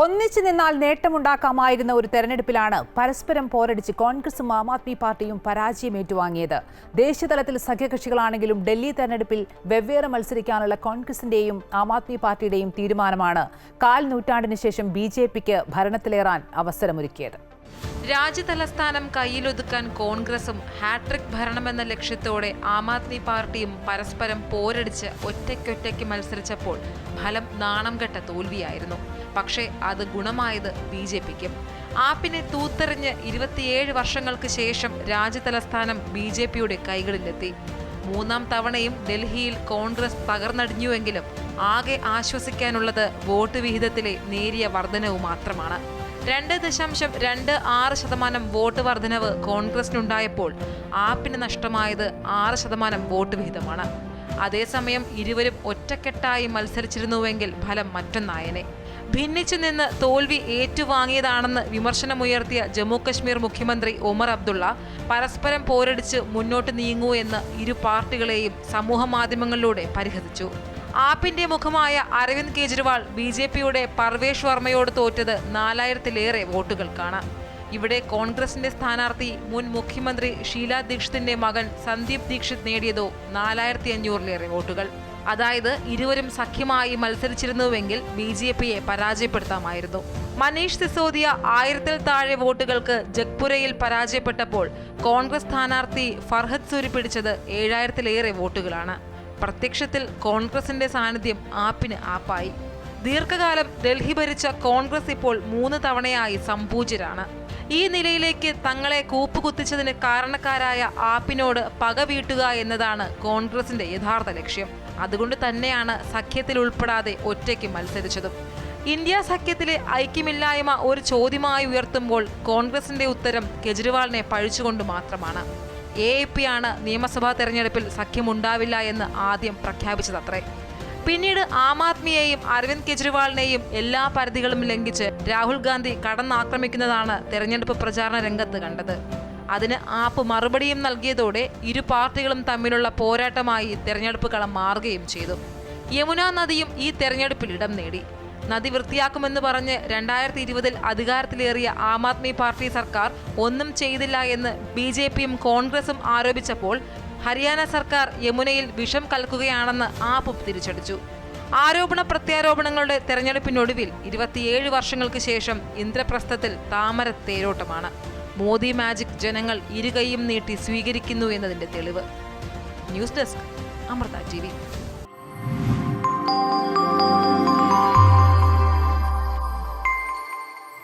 ഒന്നിച്ചു നിന്നാൽ നേട്ടമുണ്ടാക്കാമായിരുന്ന ഒരു തെരഞ്ഞെടുപ്പിലാണ് പരസ്പരം പോരടിച്ച് കോൺഗ്രസും ആം ആദ്മി പാർട്ടിയും പരാജയം ഏറ്റുവാങ്ങിയത്. ദേശീയതലത്തിൽ സഖ്യകക്ഷികളാണെങ്കിലും ഡൽഹി തെരഞ്ഞെടുപ്പിൽ വെവ്വേറെ മത്സരിക്കാനുള്ള കോൺഗ്രസിന്റെയും ആം ആദ്മി പാർട്ടിയുടെയും തീരുമാനമാണ് കാൽ നൂറ്റാണ്ടിന് ശേഷം ബിജെപിക്ക് ഭരണത്തിലേറാൻ അവസരമൊരുക്കിയത്. രാജ്യതലസ്ഥാനം കയ്യിലൊതുക്കാൻ കോൺഗ്രസും ഹാട്രിക് ഭരണമെന്ന ലക്ഷ്യത്തോടെ ആം ആദ്മി പാർട്ടിയും പരസ്പരം പോരടിച്ച് ഒറ്റയ്ക്കൊറ്റയ്ക്ക് മത്സരിച്ചപ്പോൾ ഫലം നാണം കെട്ട തോൽവിയായിരുന്നു. പക്ഷേ അത് ഗുണമായത് ബിജെപിക്കും. ആപ്പിനെ തൂത്തെറിഞ്ഞ് 27 വർഷങ്ങൾക്ക് ശേഷം രാജ്യതലസ്ഥാനം ബിജെപിയുടെ കൈകളിലെത്തി. മൂന്നാം തവണയും ഡൽഹിയിൽ കോൺഗ്രസ് തകർന്നടിഞ്ഞുവെങ്കിലും ആകെ ആശ്വസിക്കാനുള്ളത് വോട്ട് വിഹിതത്തിലെ നേരിയ വർധനവ് മാത്രമാണ്. 2.26% വോട്ട് വർധനവ് കോൺഗ്രസിനുണ്ടായപ്പോൾ ആപ്പിന് നഷ്ടമായത് 6% വോട്ട് വിഹിതമാണ്. അതേസമയം ഇരുവരും ഒറ്റക്കെട്ടായി മത്സരിച്ചിരുന്നുവെങ്കിൽ ഫലം മറ്റൊന്നായനെ. ഭിന്നിച്ചു നിന്ന് തോൽവി ഏറ്റുവാങ്ങിയതാണെന്ന് വിമർശനമുയർത്തിയ ജമ്മു കശ്മീർ മുഖ്യമന്ത്രി ഒമർ അബ്ദുള്ള പരസ്പരം പോരടിച്ച് മുന്നോട്ട് നീങ്ങൂ എന്ന് ഇരു പാർട്ടികളെയും സമൂഹ മാധ്യമങ്ങളിലൂടെ പരിഹസിച്ചു. ആപ്പിന്റെ മുഖമായ അരവിന്ദ് കെജ്രിവാൾ ബിജെപിയുടെ പർവേഷ് വർമ്മയോട് തോറ്റത് 4000-ലേറെ വോട്ടുകൾക്കാണ്. ഇവിടെ കോൺഗ്രസിന്റെ സ്ഥാനാർത്ഥി മുൻ മുഖ്യമന്ത്രി ഷീല ദീക്ഷിതിന്റെ മകൻ സന്ദീപ് ദീക്ഷിത് നേടിയതോ 4500-ലേറെ വോട്ടുകൾ. അതായത് ഇരുവരും സഖ്യമായി മത്സരിച്ചിരുന്നുവെങ്കിൽ ബിജെപിയെ പരാജയപ്പെടുത്താമായിരുന്നു. മനീഷ് സിസോദിയ 1000-ൽ താഴെ വോട്ടുകൾക്ക് ജഗ്പുരയിൽ പരാജയപ്പെട്ടപ്പോൾ കോൺഗ്രസ് സ്ഥാനാർത്ഥി ഫർഹദ് സൂരി പിടിച്ചത് 7000-ലേറെ വോട്ടുകളാണ്. പ്രത്യക്ഷത്തിൽ കോൺഗ്രസിന്റെ സാന്നിധ്യം ആപ്പിന് ആപ്പായി. ദീർഘകാലം ഡൽഹി ഭരിച്ച കോൺഗ്രസ് ഇപ്പോൾ 3 തവണയായി സംപൂജ്യരാണ്. ഈ നിലയിലേക്ക് തങ്ങളെ കൂപ്പുകുത്തിച്ചതിന് കാരണക്കാരായ ആപ്പിനോട് പക വീട്ടുക എന്നതാണ് കോൺഗ്രസിന്റെ യഥാർത്ഥ ലക്ഷ്യം. അതുകൊണ്ട് തന്നെയാണ് സഖ്യത്തിൽ ഉൾപ്പെടാതെ ഒറ്റയ്ക്ക് മത്സരിച്ചതും. ഇന്ത്യ സഖ്യത്തിലെ ഐക്യമില്ലായ്മ ഒരു ചോദ്യമായി ഉയർത്തുമ്പോൾ കോൺഗ്രസിന്റെ ഉത്തരം കെജ്രിവാളിനെ പഴിച്ചുകൊണ്ട് മാത്രമാണ്. AAP ആണ് നിയമസഭാ തെരഞ്ഞെടുപ്പിൽ സഖ്യമുണ്ടാവില്ല എന്ന് ആദ്യം പ്രഖ്യാപിച്ചതത്രേ. പിന്നീട് ആം ആദ്മിയെയും അരവിന്ദ് കെജ്രിവാളിനെയും എല്ലാ പരിധികളും ലംഘിച്ച് രാഹുൽ ഗാന്ധി കടന്നാക്രമിക്കുന്നതാണ് തെരഞ്ഞെടുപ്പ് പ്രചാരണ രംഗത്ത് കണ്ടത്. അതിന് ആപ്പ് മറുപടിയും നൽകിയതോടെ ഇരു പാർട്ടികളും തമ്മിലുള്ള പോരാട്ടമായി തെരഞ്ഞെടുപ്പ് കളം മാറുകയും ചെയ്തു. യമുന നദിയും ഈ തെരഞ്ഞെടുപ്പിൽ ഇടം നേടി. നദി വൃത്തിയാക്കുമെന്ന് പറഞ്ഞ് 2020-ൽ അധികാരത്തിലേറിയ ആം ആദ്മി പാർട്ടി സർക്കാർ ഒന്നും ചെയ്തില്ല എന്ന് ബിജെപിയും കോൺഗ്രസും ആരോപിച്ചപ്പോൾ ഹരിയാന സർക്കാർ യമുനയിൽ വിഷം കലക്കുകയാണെന്ന് ആപ്പും തിരിച്ചടിച്ചു. ആരോപണ പ്രത്യാരോപണങ്ങളുടെ തെരഞ്ഞെടുപ്പിനൊടുവിൽ 27 വർഷങ്ങൾക്ക് ശേഷം ഇന്ദ്രപ്രസ്ഥത്തിൽ താമര തേരോട്ടമാണ്. മോദി മാജിക് ജനങ്ങൾ ഇരുകൈയും നീട്ടി സ്വീകരിക്കുന്നു എന്നതിന്റെ തെളിവ്. News desk, Amrita TV.